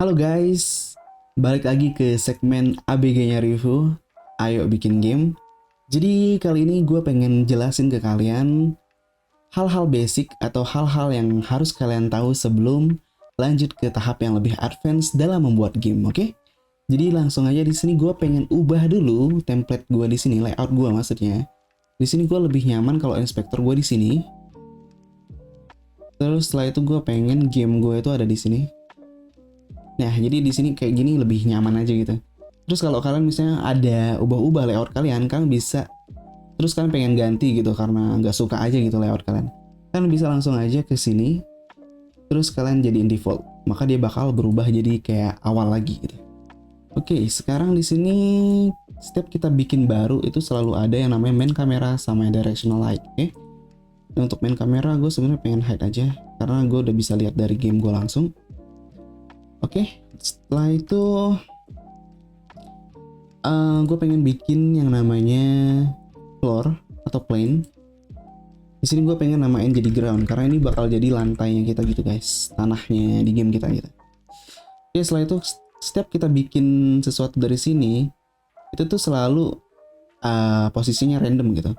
Halo guys, balik lagi ke segmen ABG-nya review. Ayo bikin game. Jadi kali ini gue pengen jelasin ke kalian hal-hal basic atau hal-hal yang harus kalian tahu sebelum lanjut ke tahap yang lebih advance dalam membuat game, oke? Jadi langsung aja di sini gue pengen ubah dulu template gue di sini, layout gue maksudnya. Di sini gue lebih nyaman kalau inspektor gue di sini. Terus setelah itu gue pengen game gue itu ada di sini. Nah, jadi di sini kayak gini lebih nyaman aja gitu. Terus kalau kalian misalnya ada ubah-ubah layout kalian bisa terus kalian pengen ganti gitu karena nggak suka aja gitu layout kalian. Kalian bisa langsung aja ke sini. Terus kalian jadiin default. Maka dia bakal berubah jadi kayak awal lagi gitu. Oke, sekarang di sini setiap kita bikin baru itu selalu ada yang namanya main kamera sama directional light, oke? Nah, untuk main kamera gue sebenarnya pengen hide aja karena gue udah bisa lihat dari game gue langsung. Oke, setelah itu gue pengen bikin yang namanya floor atau plane. Di sini gue pengen namain jadi ground karena ini bakal jadi lantainya kita gitu guys, tanahnya di game kita gitu. Oke, setelah itu setiap kita bikin sesuatu dari sini, itu tuh selalu posisinya random gitu.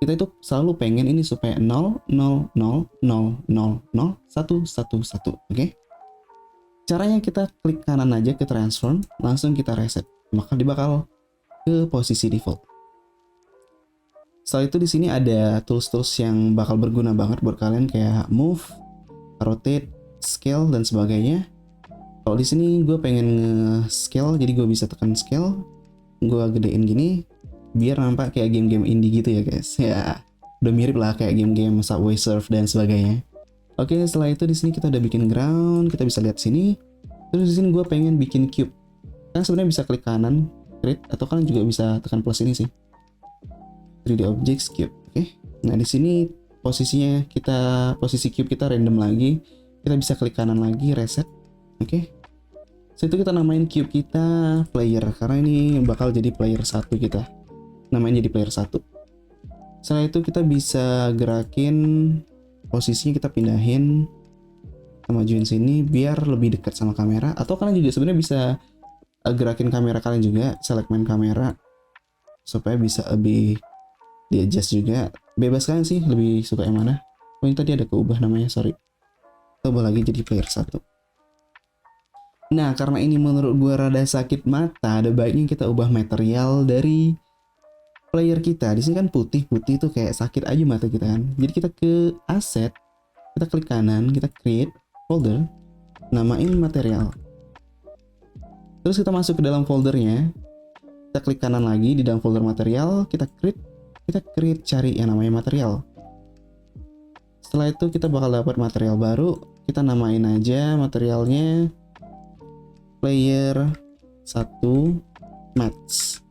Kita itu selalu pengen ini supaya 0, 0, 0, 0, 0, 0, 1, 1, 1, oke? Caranya kita klik kanan aja ke transform, langsung kita reset, maka dia bakal ke posisi default. Setelah itu di sini ada tools-tools yang bakal berguna banget buat kalian kayak move, rotate, scale dan sebagainya. Kalau di sini gue pengen nge-scale, jadi gue bisa tekan scale, gue gedein gini, biar nampak kayak game-game indie gitu ya guys. Ya, udah mirip lah kayak game-game Subway Surf dan sebagainya. Oke, setelah itu di sini kita udah bikin ground, kita bisa lihat sini. Terus di sini gue pengen bikin cube. Kalian sebenarnya bisa klik kanan, create, atau kalian juga bisa tekan plus ini sih. 3D Objects Cube, oke. Nah di sini posisi cube kita random lagi. Kita bisa klik kanan lagi, reset, oke. Setelah itu kita namain cube kita player karena ini bakal jadi player 1 kita. Namanya jadi player 1. Setelah itu kita bisa gerakin posisinya, kita pindahin, kita majuin sini biar lebih dekat sama kamera, atau kalian juga sebenarnya bisa gerakin kamera kalian juga, select main kamera supaya bisa lebih di adjust juga. Bebas kalian sih lebih suka yang mana. Oh ini tadi ada keubah namanya, sorry. Coba lagi jadi player 1. Nah karena ini menurut gua rada sakit mata, ada baiknya kita ubah material dari player kita. Di sini kan putih-putih tuh kayak sakit aja mata kita kan. Jadi kita ke asset, kita klik kanan, kita create folder, namain material. Terus kita masuk ke dalam foldernya, kita klik kanan lagi di dalam folder material, kita create cari yang namanya material. Setelah itu kita bakal dapat material baru, kita namain aja materialnya player 1 match.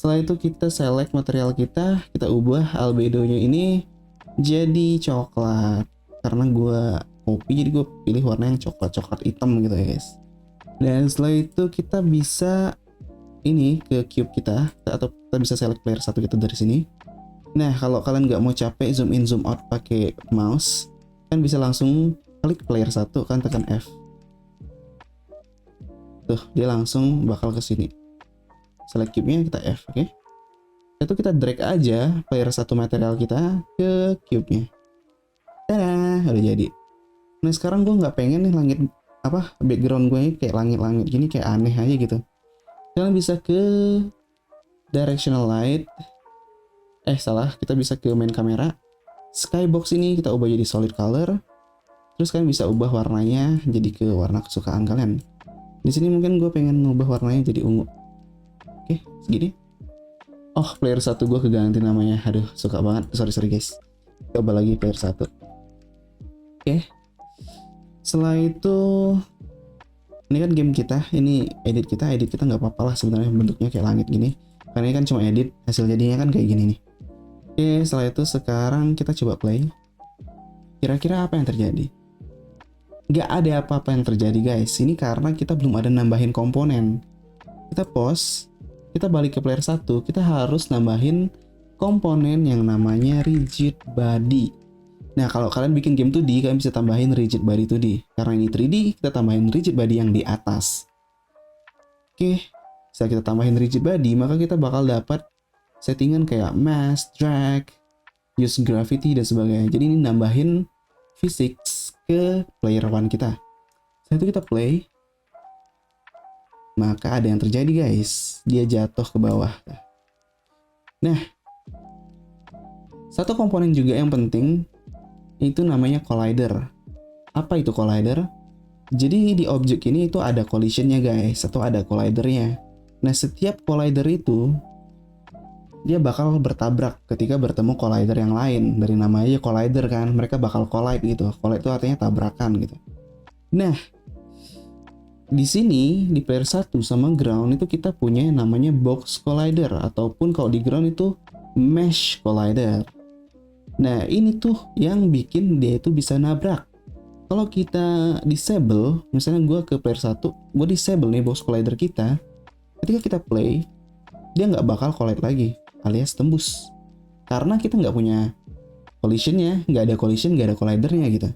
Setelah itu kita select material kita ubah albedonya ini jadi coklat. Karena gue kopi jadi gue pilih warna yang coklat hitam gitu ya guys. Dan setelah itu kita bisa ini ke cube kita, atau kita bisa select player 1 kita dari sini. Nah kalau kalian nggak mau capek zoom in zoom out pakai mouse, kan bisa langsung klik player 1 kan, tekan F. Tuh dia langsung bakal ke sini. Select cube-nya kita F, oke. Itu kita drag aja player 1 material kita ke cube-nya. Tada, udah jadi. Nah sekarang gue nggak pengen nih background gue ini kayak langit-langit gini, kayak aneh aja gitu. Kalian bisa ke directional light. Kita bisa ke main kamera. Skybox ini kita ubah jadi solid color. Terus kalian bisa ubah warnanya jadi ke warna kesukaan kalian. Di sini mungkin gue pengen ubah warnanya jadi ungu. Oke, segini. Oh, player 1 gue keganti namanya. Aduh, suka banget. Sorry guys. Coba lagi player 1. Oke. Setelah itu ini kan game kita, ini edit kita nggak apa-apa lah sebenarnya bentuknya kayak langit gini. Karena ini kan cuma edit, hasil jadinya kan kayak gini nih. Oke, setelah itu sekarang kita coba play. Kira-kira apa yang terjadi? Nggak ada apa-apa yang terjadi guys. Ini karena kita belum ada nambahin komponen. Kita pause. Kita balik ke player 1, kita harus nambahin komponen yang namanya rigid body. Nah, kalau kalian bikin game 2D, kalian bisa tambahin rigid body 2D. Karena ini 3D, kita tambahin rigid body yang di atas. Oke, setelah kita tambahin rigid body, maka kita bakal dapat settingan kayak mass, drag, use gravity, dan sebagainya. Jadi ini nambahin physics ke player one kita. Setelah itu kita play, maka ada yang terjadi guys. Dia jatuh ke bawah. Nah, satu komponen juga yang penting itu namanya collider. Apa itu collider? Jadi di objek ini itu ada collisionnya guys, atau ada collidernya. Nah, setiap collider itu dia bakal bertabrak ketika bertemu collider yang lain. Dari namanya collider kan, mereka bakal collide gitu. Collide itu artinya tabrakan gitu. Nah, di sini di player 1 sama ground itu kita punya yang namanya box collider, ataupun kalau di ground itu mesh collider. Nah, ini tuh yang bikin dia itu bisa nabrak. Kalau kita disable, misalnya gue ke player 1, gue disable nih box collider kita. Ketika kita play, dia nggak bakal collide lagi, alias tembus. Karena kita nggak punya collisionnya, nggak ada collision, nggak ada collidernya gitu.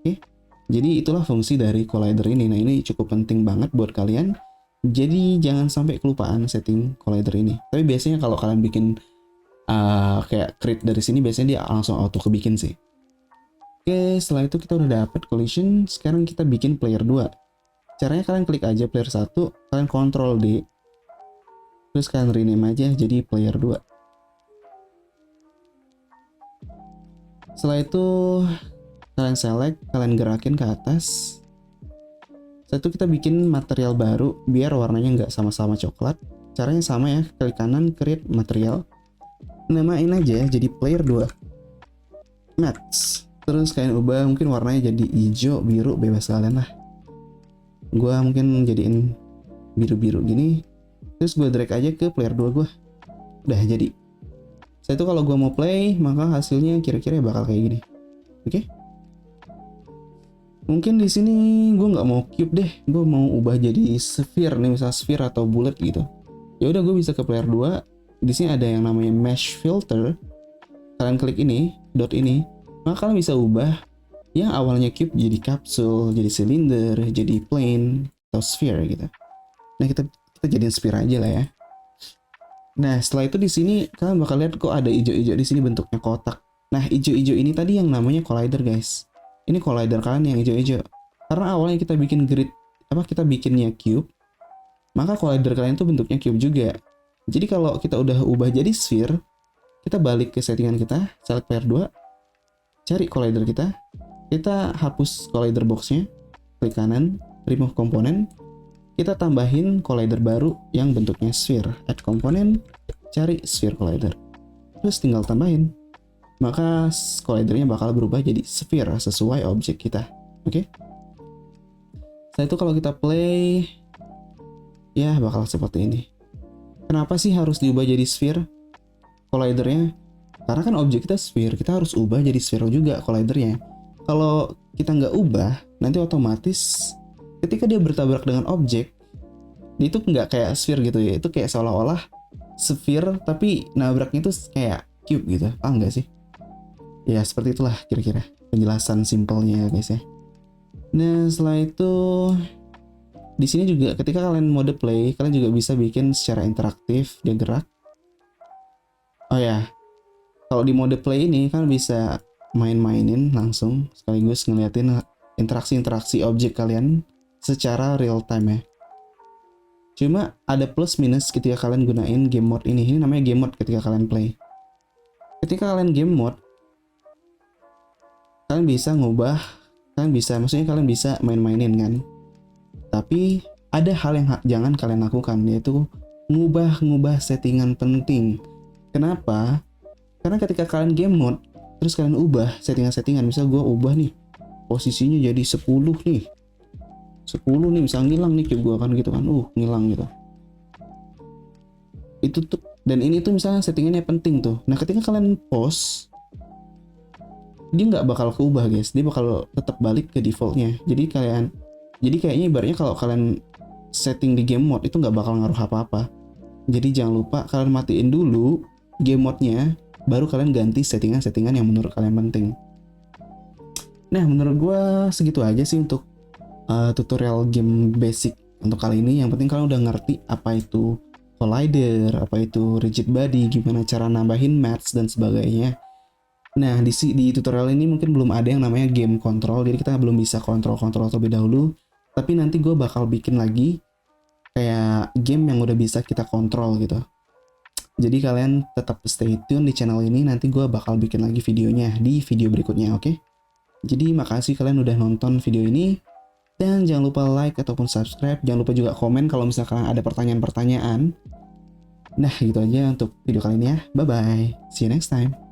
Oke, jadi itulah fungsi dari collider ini. Nah, ini cukup penting banget buat kalian. Jadi jangan sampai kelupaan setting collider ini. Tapi biasanya kalau kalian bikin kayak create dari sini, biasanya dia langsung auto kebikin sih. Oke, setelah itu kita udah dapet collision. Sekarang kita bikin player 2. Caranya kalian klik aja player 1, kalian Ctrl D, terus kalian rename aja jadi player 2. Setelah itu kalian select, kalian gerakin ke atas. Setelah itu kita bikin material baru biar warnanya nggak sama-sama coklat. Caranya sama ya, klik kanan, create material, namain aja jadi player 2 mats. Terus kalian ubah mungkin warnanya jadi hijau, biru, bebas kalian lah. Gua mungkin jadiin biru-biru gini. Terus gue drag aja ke player 2 gue. Udah jadi. Setelah itu kalau gue mau play, maka hasilnya kira-kira bakal kayak gini. Oke? Mungkin di sini gue nggak mau cube deh. Gue mau ubah jadi sphere nih, misal sphere atau bullet gitu. Ya udah, gue bisa ke player 2. Di sini ada yang namanya mesh filter. Kalian klik ini, dot ini, maka kalian bisa ubah yang awalnya cube jadi kapsul, jadi silinder, jadi plane atau sphere gitu. Nah, kita jadiin sphere aja lah ya. Nah, setelah itu di sini kalian bakal lihat kok ada hijau-hijau di sini bentuknya kotak. Nah, hijau-hijau ini tadi yang namanya collider guys. Ini collider kalian yang hijau-hijau. Karena awalnya kita bikin grid, kita bikinnya cube, maka collider kalian itu bentuknya cube juga. Jadi kalau kita udah ubah jadi sphere, kita balik ke settingan kita, select player 2, cari collider kita hapus collider boxnya, klik kanan, remove komponen, kita tambahin collider baru yang bentuknya sphere, add komponen, cari sphere collider, terus tinggal tambahin, maka collidernya bakal berubah jadi sphere sesuai objek kita. Oke? Setelah itu kalau kita play, ya bakal seperti ini. Kenapa sih harus diubah jadi sphere collidernya? Karena kan objek kita sphere, kita harus ubah jadi sphere juga collidernya. Kalau kita nggak ubah, nanti otomatis ketika dia bertabrak dengan objek, itu nggak kayak sphere gitu ya. Itu kayak seolah-olah sphere, tapi nabraknya itu kayak cube gitu. Nggak sih? Ya, seperti itulah kira-kira penjelasan simpelnya guys ya. Nah, setelah itu di sini juga ketika kalian mode play, kalian juga bisa bikin secara interaktif, dia gerak. Oh ya, kalau di mode play ini kalian bisa main-mainin langsung, sekaligus ngeliatin interaksi-interaksi objek kalian secara real time ya. Cuma ada plus minus ketika kalian gunain game mode ini. Ini namanya game mode ketika kalian play. Ketika kalian game mode, kalian bisa ngubah, maksudnya kalian bisa main-mainin kan. Tapi ada hal yang jangan kalian lakukan, yaitu ngubah settingan penting. Kenapa? Karena ketika kalian game mode, terus kalian ubah settingan-settingan, misal gue ubah nih posisinya jadi 10 nih, misal ngilang nih cube gue kan gitu kan, ngilang gitu. Itu tuh, dan ini tuh misalnya settingannya penting tuh. Nah, ketika kalian pause, dia nggak bakal keubah guys, dia bakal tetap balik ke defaultnya. Jadi kayaknya ibaratnya kalau kalian setting di game mode itu nggak bakal ngaruh apa-apa. Jadi jangan lupa kalian matiin dulu game mode-nya, baru kalian ganti settingan-settingan yang menurut kalian penting. Nah, menurut gue segitu aja sih untuk tutorial game basic untuk kali ini. Yang penting kalian udah ngerti apa itu collider, apa itu rigid body, gimana cara nambahin maths dan sebagainya. Nah, di tutorial ini mungkin belum ada yang namanya game control, jadi kita belum bisa kontrol-kontrol terlebih dahulu. Tapi nanti gue bakal bikin lagi kayak game yang udah bisa kita kontrol gitu. Jadi kalian tetap stay tune di channel ini, nanti gue bakal bikin lagi videonya di video berikutnya, oke? Jadi makasih kalian udah nonton video ini, dan jangan lupa like ataupun subscribe, jangan lupa juga komen kalau misalkan ada pertanyaan-pertanyaan. Nah, gitu aja untuk video kali ini ya, bye-bye, see you next time.